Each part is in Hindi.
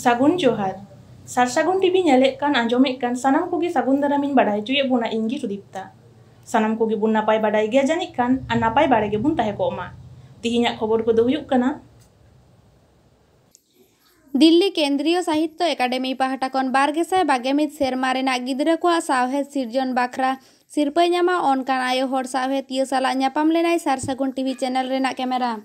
Sagun Johar. Sar Sagun TV nyalek kan anjomik kan sanam kogi sagun daramin badai cuye buna inggi Sudipta. Sanam kogi bun napai badai gea janik kan an napai badai ge bun tahe koma. Tihinyak khobor ko do huyuk kana. Delhi केंद्रीय साहित्य एकाडेमी पाहटा खन 2022 सेरमा रेना गिदरा को सावहेद सिरजन बाखरा सिरपा ᱧᱟᱢᱟ ऑनकान आयो हर सावहेद तियो साला ᱧᱟᱯᱟᱢ लेनाय सार सागुन टीवी चैनल रेना कैमरा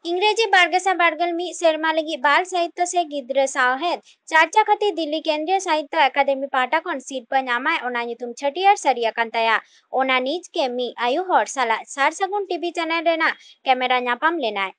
इंग्रेजी 2022 सेरमा लगी बाल साहित्य से गिदरा सावहेद चाचा खाती दिल्ली केंद्रीय साहित्य एकाडेमी पाहटा खन सिरपा ᱧᱟᱢᱟय ओना nyutum छटियार सरिया kan taya ओना नीज के मी आयो हर साला सार सागुन टीवी चैनल रेना कैमरा ᱧᱟᱯᱟᱢ लेनाय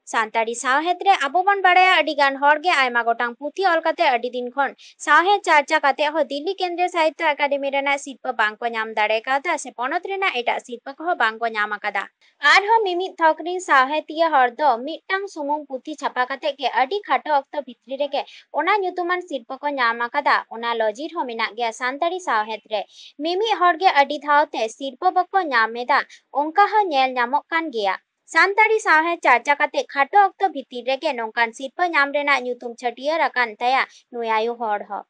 सानताड़ी सावहेद रे अबो बन बाड़ाया अडिगान हॉर्गे आयमा गोटांग पुथी ऑल काते अडी दिन खन सावहेद चार्चा काते हो दिल्ली केंद्रीय साहित्य एकाडेमी रेना सिरपा बांको ᱧᱟᱢ दाड़े कादा से पोनोत रेना एटा सिरपा को बांको ᱧᱟᱢ आकादा आर हो मिमी थकरी सावहेदिया हर दो मिटटांग सुमुंग पुथी छापा काते के अडी खाटो अक्तो भितरी रेगे ओना ᱧᱩᱛᱩᱢᱟᱱ सिरपा को ᱧᱟᱢ आकादा ओना लॉजिर हो मिना गया सानताड़ी सावहेद रे मिमी हॉर्गे अडी धावते सिरपा बको ᱧᱟᱢᱮᱫᱟ ओंका हो नेल ᱧᱟᱢᱚᱜ kan गया सानताड़ी सावहेद चार्चा काते खाटो अक्तो भितिर रेगे नोंकान सिरपा ᱧᱟᱢ रेना ᱧᱩᱛᱩᱢ छटियार आकान तया नुयायु हॉर हो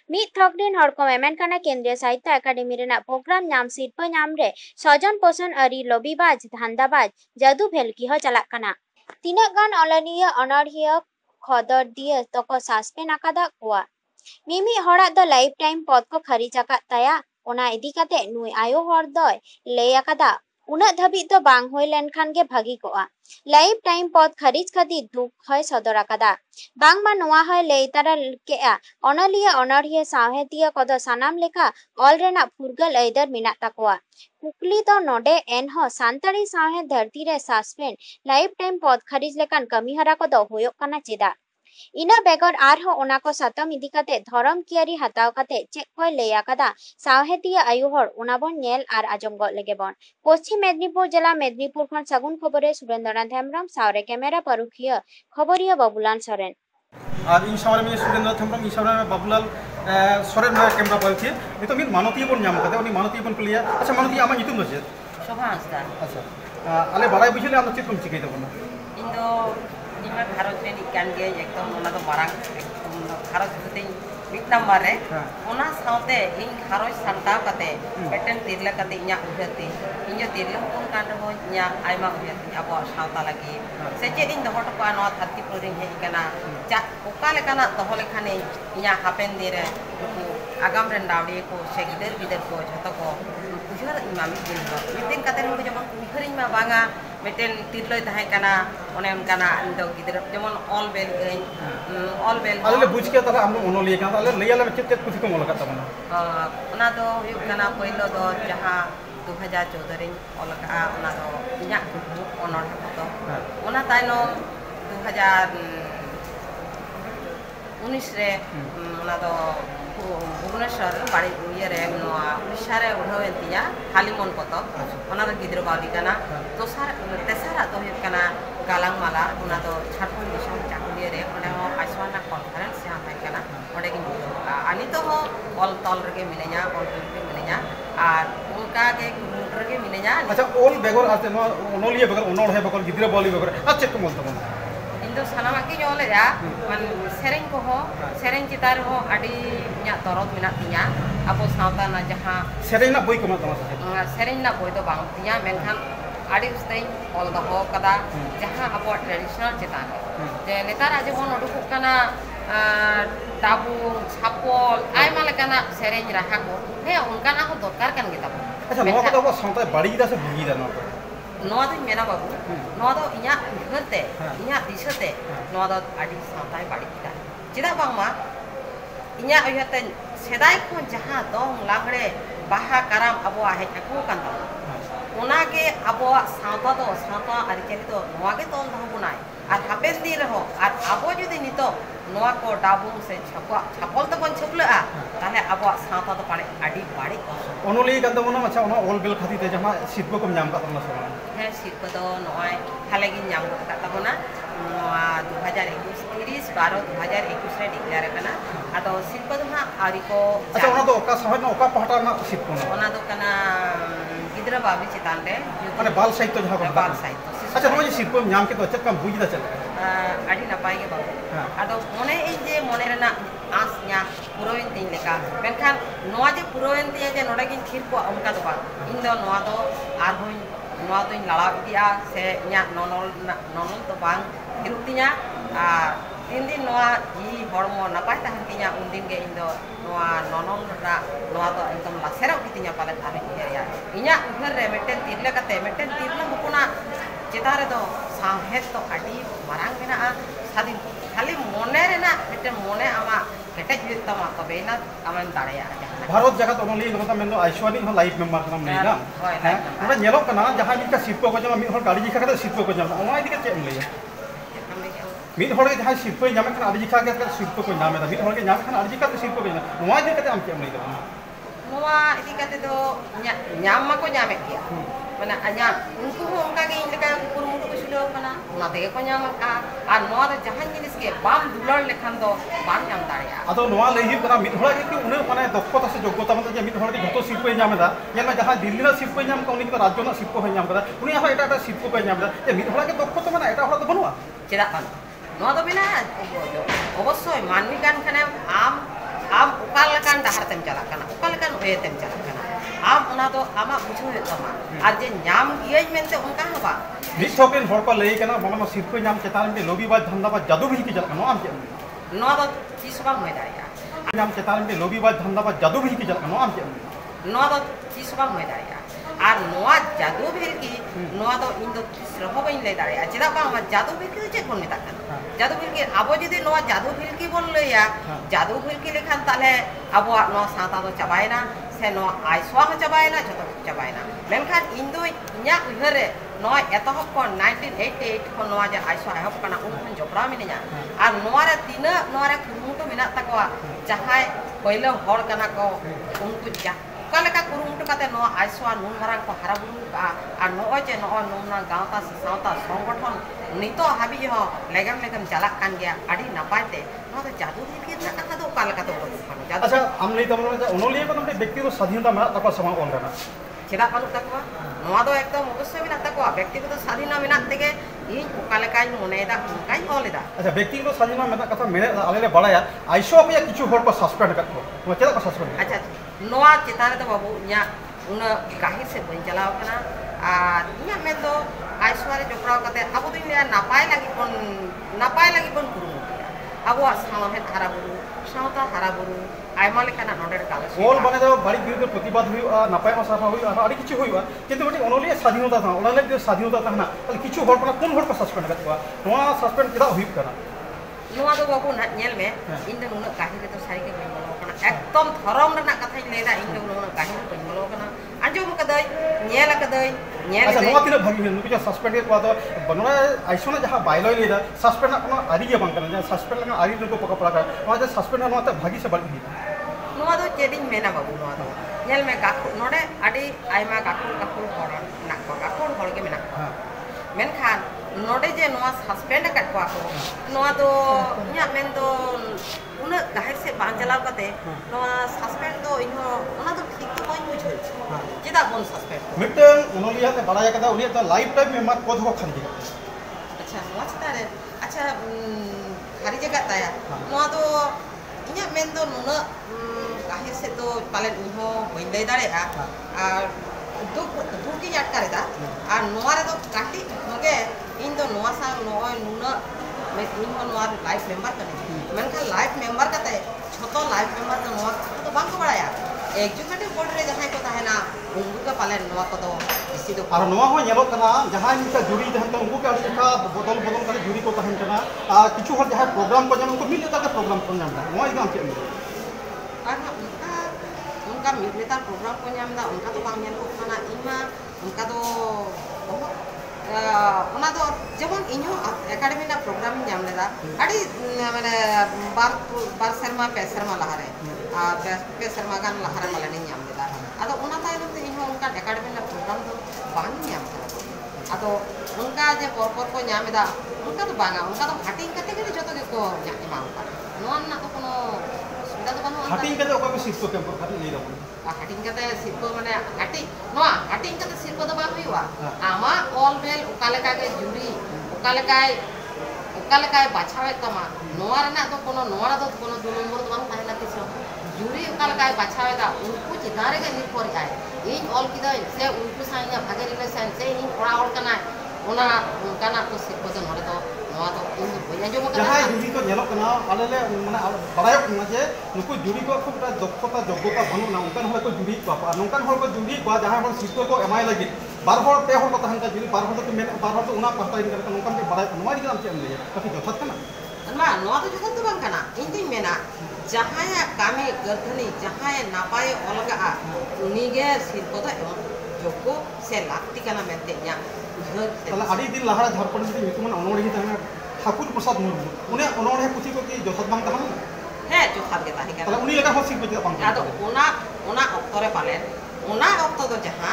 मित थकरिन हॉर को मेमेन काना केंद्रीय साहित्य एकाडेमी रेना प्रोग्राम ᱧᱟᱢ सिरपा ᱧᱟᱢ रे सजन पोषण अरी लबीबाज धांदाबाज जादू भेलकी हो चलाक काना तीना गान ऑलनिया अनरहिया खदर दिए तको सस्पेंड आकादा कोआ मिमी हॉरा द लाइफ टाइम पद को खरीज आकाद तया ओना इदी काते नुय आयो हॉर दय ले आकादा उना धबी तो बांग होय लेनखान गे भागी कोआ लाइफ टाइम पद खरीज खाती दुख होय सदर आकादा बांग मा नोआ होय लेतारा केआ अनलिया अनरहिया सावहेदिया कदो सानाम लेखा ऑल रेना फुरगल ऐदर मिना ताकोआ कुकली तो नोडे एन हो सानताड़ी सावहेद धरती रे सस्पेंड लाइफ टाइम पद खरीज लेकान कमी हरा कदो होयोक काना चेदा इना बेगर आर हो ओना को सातम इदी काते धरम कियारी हताव काते चेक कोय लेया कादा सावहेदिया आयु हर ओना बन नेल आर आजम ग लेगे बन पश्चिम मेदिनीपुर जिला मेदिनीपुर खन सगुन खबरे सुरेंद्रनाथ हेम्ब्रम सावरे कैमरा परुखिया खबरिया बाबुलाल सोरेन और इन सावरे में सुरेंद्रनाथ हेम्ब्रम इन सावरे में बाबुलाल सोरेन में कैमरा परुखिया नितो मित मानती बन ᱧᱟᱢ काते उनी मानती बन प्लिया अच्छा मानती आमा ᱧᱩᱛᱩᱢ ᱫᱚ ᱪᱮᱫ शोभा हांसदा अच्छा आले बाराय बुझले आम चेक कोम चिकई तबना इन दो निमा भारत रे निकान गे एकदम ओना दो मारांग एकदम भारत जते मिट नंबर रे ओना साउते इन खारोज संताव काते पेटन तिरला काते इnya उहते इन जो तिरला कोन कान हो इnya आइमा उहते अब साउता लगी से जे इन दोहट को न धरती पुरी हे कना जा ओका लेकाना दोह लेखाने इnya हापेन दिरे आगाम रे डावडी को से गिदर को जतो को उजर इमामी दिन मिटिन काते रो जमन उखरिन मा बांगा मिटिन तिरलोय ताहे कना ओने उनकाना इंदो गिदर जमन ऑल बेल आले बुझ के तरा हम ओनोलिया का आले लैया ले चेक कुछ को मोलका तबना ओना दो हुयु कना पहिलो दो जहां 2014 रे ओलका ओना दो इnya ओनर तो ओना ताइनो 2019 रे ओना दो भुवनेश्वर बाड़ी ये रे नोआ उड़ीसा रे उड़ावे तिया हालिमन पतो ओना दो गिद्र बादी कना दोसार तेसारा तो हुयु कना गालांग माला ओना दो झारखंड दिसम चाकुलिया रे ओने हो आइसवाना कॉन्फ्रेंस या हाय कना ओडे कि आनी तो हो ऑल तॉल रे मिनेया ऑल रे मिनेया आर उनका के गुंटर के मिनेया अच्छा ऑल बेगर आते नो ओनोलिया बेगर ओनोल है बेगर गिद्र बाली बेगर अच्छा को मोल तबना इंदो सनामा की जोले या मन सेरेन को हो सेरेन चितार हो आडी nya torot मिना तिया अब सावता ना जहां सेरेन ना बोई कमा तमा सेरेन ना बोई तो बांग तिया मेनखान आडी उस्ते ऑल द हो कदा जहां अब ट्रेडिशनल चितान जे नेतार आज बन उडुक कना ताबू छापल आयमा लेकाना सेरेन राहा को हे उनकाना हो दरकार कान गिता अच्छा नो को तो सावता बाड़ी दा से भगी दा ना नोआ दो मेना बाबू नोआ दो इnya उहरते इnya दिसते नोआ दो आडी सावताय बाड़ी गिता चिदा बांगमा इnya उहरते सेदाय को जहां दong लागड़े बाहा कराम अबो आहे aku kan ta ओना के अबो सावता दो सावता आरिचेली दो नोआ के तोल दो बुनाय आर हापेन दी रहो आर अबो जदि नितो नोआ को डाबुंग से छापल तो बन छपलआ ताले अबो सावता दो पाड़े आडी बाड़ी ओनोली kan तबना अच्छा ओना ऑल बेल खाती ते जहां सिरपा को ᱧᱟᱢ का तबना सोना है सिरपा दो नोय हाले गिन ᱧᱟᱢ का तबना 2021 30 12 2021 रे डिक्लेयर कना आदो सिरपा दो हा आरी को अच्छा ओना दो का सहज ना ओका पहटा ना सिरपा ओना दो कना गिद्रा बाबी चितान रे माने बाल साहित्य जहां बाल साहित्य अच्छा नो ये सिरपा ᱧᱟᱢ के तो चक्का बुझ दा चल ᱟᱹᱰᱤ ᱱᱟᱯᱟᱭ ᱜᱮ ᱵᱟᱵᱩ ᱟᱫᱚ ᱢᱚᱱᱮ ᱤᱧ ᱡᱮ ᱢᱚᱱᱮ ᱨᱮᱱᱟᱜ ᱟᱸᱥ ᱧᱟ ᱯᱩᱨᱟᱹᱣᱮᱱ ᱛᱤᱧ ᱞᱮᱠᱟ ᱢᱮᱱᱠᱷᱟन ᱱᱚᱣᱟ ᱡᱮ ᱯᱩᱨᱟᱹᱣᱮᱱ ᱛᱤᱧᱟ ᱡᱮ ᱱᱚᱰᱮ ᱜᱤᱧ ᱛᱷᱤᱨ ᱠᱚᱜᱼᱟ ᱚᱱᱠᱟ ᱫᱚ ᱵᱟᱝ ᱤᱧ ᱫᱚ ᱱᱚᱣᱟ ᱫᱚ ᱟᱨᱦᱚᱸ ᱱᱚᱣᱟ ᱫᱚᱧ ᱞᱟᱲᱟᱣ ᱤᱫᱤᱜᱼᱟ ᱥᱮ ᱤᱧᱟᱹᱜ ᱱᱚᱱᱚᱞ ᱫᱚ ᱵᱟᱝ ᱛᱷᱤᱨᱩᱜ ᱛᱤᱧᱟ ᱟᱨ ᱛᱤᱱ ᱫᱤᱱ ᱱᱚᱣᱟ ᱡᱤᱣᱤ ᱦᱚᱲᱢᱚ ᱱᱟᱯᱟᱭ ᱛᱟᱦᱮᱱ ᱛᱤᱧᱟ ᱩᱱᱫᱤᱱ ᱜᱮ ᱤᱧ ᱫᱚ ᱱᱚᱣᱟ ᱱᱚᱱᱚᱞ ᱨᱮᱱᱟᱜ ᱱᱚᱣᱟ ᱫᱚ ᱮᱠᱫᱚᱢ ᱞᱟᱥᱮᱨᱚᱜ ᱜᱮᱛᱤᱧᱟ ᱯᱟᱞᱮᱱ ᱟᱨᱦᱚᱸ ᱩᱭᱦᱟᱹᱨᱟ ᱤᱧᱟᱹᱜ ᱩᱭᱦᱟᱹᱨ ᱨᱮ ᱢᱤᱫᱴᱮᱱ ᱛᱤᱨᱞᱟᱹ ᱠᱟᱛᱮ ᱢᱤᱫᱴᱮᱱ ᱛᱤᱨᱞᱟᱹ ᱦᱚᱯᱚᱱᱟᱜ ᱪᱮᱛᱟᱱ ᱨᱮᱫᱚ ᱥᱟᱶᱦᱮᱫ ᱫᱚ ᱟᱹᱰᱤ ᱢᱟᱨᱟᱝ ᱢᱮᱱᱟᱜᱼᱟ ᱥᱟᱫᱷᱤᱱ खाली मने मिट्टे मने आमा केटेज हुई तमा तबेना आमेन दाड़ेया भारत जगत ओनली नोता मेन दो आइसवानी हो लाइफ मेंबर कना मेना ओना नेलो कना जहां मिका सिरपो को जमा मिद हर गाड़ी जिखा कते सिरपो को जमा ओना इदिके चेम लैया मिद हर के जहां सिरपो जामे कना आदि जिखा के सिरपो को नामे दा मिद हर के जामे कना आदि जिखा के सिरपो को नामे नोआ इदिके कते आम चेम लैया नोआ इदिके कते दो ᱧᱟᱢ ᱢᱟᱠᱚ ᱧᱟᱢᱮᱫ ᱜᱮᱭᱟ ᱢᱟᱱᱮ ᱟᱧᱟ ᱩᱱᱠᱩ ᱦᱚᱸ ᱚᱱᱠᱟ ᱜᱮ ᱤᱧ ᱞᱮᱠᱟ ᱠᱩᱨᱩᱢᱩᱴᱩ ᱠᱚ ᱪᱷᱩᱴᱟᱹᱣ ᱠᱟᱱᱟ ᱚᱱᱟ ᱛᱮᱜᱮ ᱠᱚ ᱧᱟᱢ ᱟᱠᱟᱜᱼᱟ ᱟᱨ ᱱᱚᱣᱟ ᱫᱚ ᱡᱟᱦᱟᱸ ᱡᱤᱱᱤᱥ ᱜᱮ ᱵᱟᱢ ᱫᱩᱞᱟᱹᱲ ᱞᱮᱠᱷᱟᱱ ᱫᱚ ᱵᱟᱢ ᱧᱟᱢ ᱫᱟᱲᱮᱭᱟᱜᱼᱟ ᱟᱫᱚ ᱱᱚᱣᱟ ᱞᱟᱹᱭ ᱦᱩᱭᱩᱜ ᱠᱟᱱᱟ ᱢᱤᱫ ᱦᱚᱲᱟᱜ ᱜᱮ ᱩᱱᱟᱹᱜ ᱢᱟᱱᱮ ᱫᱚᱠᱷᱚᱛᱟ ᱥᱮ ᱡᱳᱜᱽᱜᱚᱛᱟ ᱢᱮᱱᱟᱜᱼᱟ ᱡᱮ ᱢᱤᱫ ᱦᱚᱲ ᱜᱮ ᱡᱷᱚᱛᱚ ᱥᱤᱨᱯᱟᱹᱭ ᱧᱟᱢ ᱮᱫᱟ ᱧᱮᱞ ᱢᱮ ᱡᱟᱦᱟᱸ ᱫᱤल्ली ᱨᱮᱱᱟᱜ ᱥᱤᱨᱯᱟᱹᱭ ᱧᱟᱢ ᱠᱟᱜ ᱩᱱᱤ ᱫᱚ ᱨᱟᱡᱽᱡᱚ ᱨᱮᱱᱟᱜ ᱥᱤᱨᱯᱟᱹ ᱦᱚᱸᱭ ᱧᱟᱢ ᱠᱟᱫᱟ ᱩᱱᱤᱭᱟᱜ ᱦᱚᱸ ᱮᱴᱟᱜ ᱥᱤᱨᱯᱟᱹ ᱠᱚᱭ ᱧᱟᱢ ᱮᱫᱟ ᱡᱮ ᱢᱤᱫ ᱦᱚᱲᱟᱜ ᱜᱮ ᱫᱚᱠᱷᱚᱛᱟ ᱢᱮᱱᱟᱜᱼᱟ ᱮᱴᱟᱜ ᱦᱚᱲᱟᱜ ᱫᱚ ᱵᱟᱹᱱᱩᱜᱼᱟ ᱪᱮᱫᱟᱜ ᱵᱟᱝ ᱱᱚᱣᱟ ᱫᱚ ᱢᱮᱱᱟᱜᱼᱟ ᱚᱵᱚᱥᱥᱳᱭ ᱢᱟᱹᱱᱢᱤ ᱠᱟᱱ ᱠᱷᱟᱱᱮᱢ ᱟᱢ ᱚᱠᱟ ᱞᱮᱠᱟᱱ ᱰᱟᱦᱟᱨ ᱛᱮᱢ ᱪᱟᱞᱟᱜ ᱠᱟᱱᱟ ᱚᱠᱟ ᱞᱮᱠᱟᱱ ᱳᱭᱮ ᱛᱮᱢ ᱪᱟᱞᱟᱜ ᱠᱟᱱᱟ ᱟᱢ ᱚᱱᱟ ᱫᱚ ᱟᱢᱟᱜ ᱵᱩᱡᱷᱟᱹᱣ ᱦᱩᱭᱩᱜ ᱛᱟᱢᱟ ᱟᱨ ᱡᱮ ᱧᱟᱢ ᱜᱤᱭᱟᱹᱧ ᱢᱮᱱᱛᱮ ᱚᱱᱠᱟ ᱦᱚᱸ ᱵᱟᱝ ᱱᱤᱛ ᱦᱚᱸ ᱦᱚᱲ ᱠᱚ ᱞᱟᱹᱭ ᱠᱟᱱᱟ ᱵᱟᱝᱢᱟ ᱥᱤᱨᱯᱟᱹ ᱧᱟᱢ ᱪᱮᱛᱟᱱ ᱨᱮ ᱞᱚᱵᱤᱵᱟᱡ ᱫᱷᱟᱱᱫᱟᱵᱟᱡ ᱡᱟᱫᱩ ᱵᱷᱤᱞᱠᱤ ᱪᱟᱞᱟᱜ ᱠᱟᱱᱟ ᱱᱚᱣᱟ ᱟᱢ ᱪᱮᱫ ᱱᱚᱣᱟ ᱫᱚ ᱛᱤᱥ ᱵᱟᱝ ᱦᱩᱭ ᱫᱟᱲᱮᱭᱟᱜᱼᱟ ᱧᱟᱢ ᱪᱮᱛᱟन ᱨᱮ ᱞᱚᱵᱤᱵᱟᱡ ᱫᱷᱟᱱᱫᱟᱵᱟᱡ ᱡᱟᱫᱩ ᱵᱷᱤᱞᱠᱤ ᱪᱟᱞᱟᱜ ᱠᱟᱱᱟ ᱱᱚᱣᱟ ᱟᱢ ᱪᱮᱫ ᱱᱚᱣᱟ ᱫᱚ ᱛᱤᱥ ᱵᱟᱝ ᱦᱩᱭ ᱫᱟᱲᱮᱭᱟᱜᱼᱟ ᱟᱨ ᱱᱚᱣᱟ ᱡᱟᱫᱩ ᱵᱷᱤᱞᱠᱤ ᱱᱚᱣᱟ ᱫᱚ ᱤᱧ ᱫᱚ ᱛᱤᱥ ᱨᱮᱦᱚᱸ ᱵᱟᱹᱧ ᱞᱟᱹᱭ ᱫᱟᱲᱮᱭᱟᱜᱼᱟ ᱪᱮᱫᱟᱜ ᱵᱟᱝ ᱡᱟᱫᱩ ᱵᱷᱤᱞᱠᱤ ᱫᱚ ᱪᱮᱫ ᱵᱚᱱ ᱢᱮᱛᱟᱜ ᱠᱟᱱᱟ ᱡᱟᱫᱩ ᱵᱷᱤᱞᱠᱤ ᱟᱵᱚ ᱡᱩᱫᱤ ᱱᱚᱣᱟ ᱡᱟᱫᱩ ᱵᱷᱤᱞᱠᱤ ᱵᱚᱱ ᱞᱟᱹᱭᱟ ᱡᱟᱫᱩ ᱵᱷᱤᱞᱠᱤ ᱞᱮᱠᱷᱟᱱ ᱛᱟᱦᱞᱮ ᱟᱵᱚᱣᱟᱜ ᱱᱚᱣᱟ ᱥᱟᱶᱛᱟ ᱫᱚ ᱪᱟᱵᱟᱭᱮᱱᱟ ᱥᱮ ᱱᱚᱣᱟ ᱟᱭᱥᱣᱟ ᱦᱚᱸ ᱪᱟᱵᱟᱭᱮᱱᱟ ᱡᱷᱚᱛᱚ ᱪᱟᱵᱟᱭᱮᱱᱟ ᱢᱮᱱᱠᱷᱟन ᱤᱧ ᱫᱚ ᱤᱧᱟᱹᱜ ᱩᱭᱦᱟᱹᱨ ᱨᱮ ᱱᱚᱣᱟ ᱮᱛᱚᱦᱚᱵ ᱠᱷᱚᱱ 1988 ᱠᱷᱚᱱ ᱱᱚᱣᱟ ᱡᱮ ᱟᱭᱥᱣᱟ ᱮᱦᱚᱵ ᱠᱟᱱᱟ ᱩᱱ ᱠᱷᱚᱱ ᱡᱚᱯᱲᱟᱣ ᱢᱤᱱᱟᱹᱧᱟ ᱟᱨ ᱱᱚᱣᱟ ᱨᱮ ᱛᱤᱱᱟᱹᱜ ᱱᱚᱣᱟ ᱨᱮ ᱠᱩᱨᱩᱢᱩᱴᱩ ᱢᱮᱱᱟᱜ ᱛᱟᱠᱚᱣᱟ ᱡᱟᱦᱟᱸᱭ ᱯᱳᱭᱞᱳ ᱦᱚᱲ ᱠᱟᱱᱟ ᱠᱚ उनको का लेका कुरुमुटु काते नोआ आइसवा नुन मारांग को हारा बुरु का आर नोय जे नोय नुना गावता से सावता संगठन नितो हाबी हो लेगम लेगम चला कान गया आडी नापायते नो तो जादू दिखि ना कथा दो का लेका तो जादू अच्छा हम लई तमन ओनोलिया को तमन व्यक्तिगत स्वाधीनता मेना तको समा ओन करना चेदा पानु तकवा नोआ दो एकदम अवश्य मेना तकवा व्यक्तिगत स्वाधीनता मेना तेगे इन का लेका मोनेदा उनकाई ओलेदा अच्छा व्यक्तिगत स्वाधीनता मेना कथा मेने आले ले बड़ाया आइसवा को या किछु होर को सस्पेंड करतो वो चेदा को सस्पेंड अच्छा नोआ चेतान तो बाबू इया उन गाहिर से बन चलाव कना आ इया में तो आइसवारे जोपड़ाव कते अबो दिन नापाय लगी बन कुरुमुटिया अबो सामहे हारा बुरु सावता हारा बुरु आयमा लेकाना नोडे काले ओल बने दो बाड़ी बिरुद्ध प्रतिबाद हुआ नापाय साफा हुआ आड़ी किछु हुआ किंतु बटी ओनोलिया स्वाधीनता था ओला ले स्वाधीनता था ना किछु होर पना कोन होर को सस्पेंड करतवा नोआ सस्पेंड केदा हुई कना नोआ दो बाबू ना नेल में इन दो नुना गाहिर तो सारी के बोलो कना एकदम धरम रना कथा लेदा इन दो नुना गाहिर को बोलो कना आजो कदय नेल अच्छा नोआ तिना भागी में नुके सस्पेंड के को बनोरा आइसोना जहां बायलय लेदा सस्पेंड ना कोनो आरी के बंकना जे सस्पेंड लगा आरी नुको पका पड़ा नोआ जे सस्पेंड नोआ त भागी से बड़ी नोआ दो चेडिंग मेना बाबू नोआ दो नेल में गाखु नोडे आडी आयमा गाखु होर ना को गाखु होर के मेना मेनखान नोडे जे नोआ सस्पेंड कट को नोआ दो इया मेन दो उना गाहिर से बांग चलाव कते नोआ सस्पेंड दो इनो उना दो ठीक तो कोई बुझो जेदा कोन सस्पेंड मिटन ओनोलिया ते बड़ाया कदा उनी तो लाइफ टाइम मेंबर को धो खन दिया अच्छा नोआ चतारे अच्छा खारी जगह ताया नोआ दो इया मेन दो नुना गाहिर से तो पाले इहो बइन दे दारे आ दुकी याद करे दा आ नोआ रे दो काटी मगे इन दो नोआ सा नोय नुना मैं इन नोआ लाइफ मेंबर कने मेनका लाइफ मेंबर कते छोटो लाइफ मेंबर तो नोआ तो बांग को बड़ाया एग्जीक्यूटिव बोर्ड रे जहां को ताहेना उनको का पाले नोआ को तो इसी दो और नोआ हो नेलो कना जहां इनका जुड़ी जहां तो उनको का देखा बदल करे जुड़ी को तहन कना आ किछु हर जहां प्रोग्राम को जम उनको मिल लेता का प्रोग्राम को नाम नोआ एकदम के उनका मिलता प्रोग्राम को नाम उनका तो बांग को खाना इमा उनका तो ओना दो जेमन इनो एकेडमी ना प्रोग्राम नाम लेदा आडी माने बार शर्मा पे शर्मा लहारे पे शर्मा गान लहारे माले नहीं नाम लेदा आदो ओना तायन ते इनो उनका एकेडमी ना प्रोग्राम दो बांग नाम करा आदो उनका जे पर को नाम लेदा उनका तो बांगा उनका तो हाटिंग कते के जतो के को नाम मांग नोन ना तो कोनो सुविधा तो बनो हाटिंग कते ओका को सिस्टम के पर खाली ले दो हाटिंग कते सिरपो माने हाटिंग कते सिरपो दो बा हुआ आमा ऑल बेल ओका लेका के जुरी ओका लेकाय ukalekay bachawet tama noa rena to kono 2 number to bang tahela kiso juri ukalekay bachaweta unku chitare ge nirphor jay in all kida se unku sainya bhage relation se in ora or kana ona kana to sirko to nore to noa to in boya jo makana jahay juri ko nyelok kana alele mane barayok na je nuku juri ko khub ta dokkota joggota banu na unkan hol ko juri ko pa nongkan hol ko juri ko jahay hol sirko ko emai lagi bar hol pe hol ko tahan ka juri bar hol to men bar hol to una pasta in ka nongkan ke baray noa di kam che am le tapi jothat kana ma noa to jothat to bang kana in mena jahaya kami gardhani jahaya napaye olga unige sirko to joggo se lakti kana mente nya tala adi din lahara Jharkhand में nyutuman onode hi tahana Thakur Prasad Murmu उन्हें onode puthi ko ki jothat bang tahan he jothat ge tahi kana tala uni leka hosik be bang ado ona oktore palen ona okto do jaha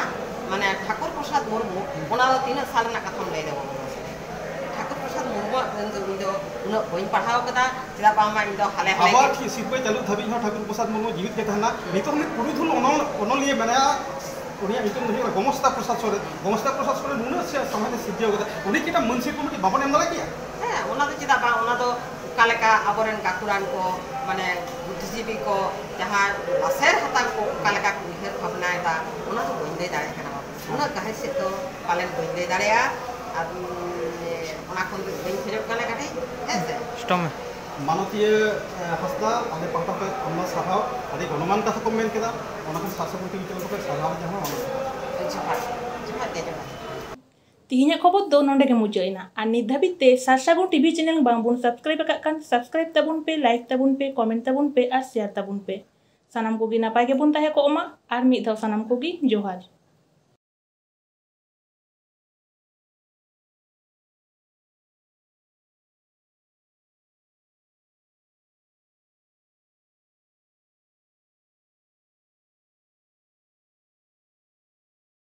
mane Thakur Prasad Murmu ona do 3 साल na katham lei debo Thakur Prasad Murmu indo una boin padhao kada chida pa ma indo hale hale abar thi sipoi chalu dhabi ha Thakur Prasad Murmu जीवित ke tahana nito hone purudhul onoliye menaya उनिया मितुम नहीं गोमस्ता प्रसाद सोरे नुना से समाज सिद्धि होगा उन्हें किटा मनसे को मत बाबा ने हमला किया है ओना तो चिदा बा ओना तो कालेका आबरन काकुरान को माने बुद्धिजीवी को जहां लासेर हतान को कालेका उहेर भावनाय ता ओना तो बंदे दाड़े kana ओना काहे से तो पालन बंदे दाड़ेया आ ओना कोन बइन फेरक काले काटे ऐसे स्टम मानतीय हस्ता आदि पाटा पे अम्मा साहाव आदि गणमान कथा को मेन केदा ओना को शासक को चल को साहाव जहां Tihinya khobor do nonde ke mujaina ani dhabit te Sarsagun TV channel bang bun subscribe kan subscribe tabun pe like tabun pe comment tabun pe ar share tabun pe sanam ko gi napay ke bun tahe ko oma ar mi daw sanam ko gi johar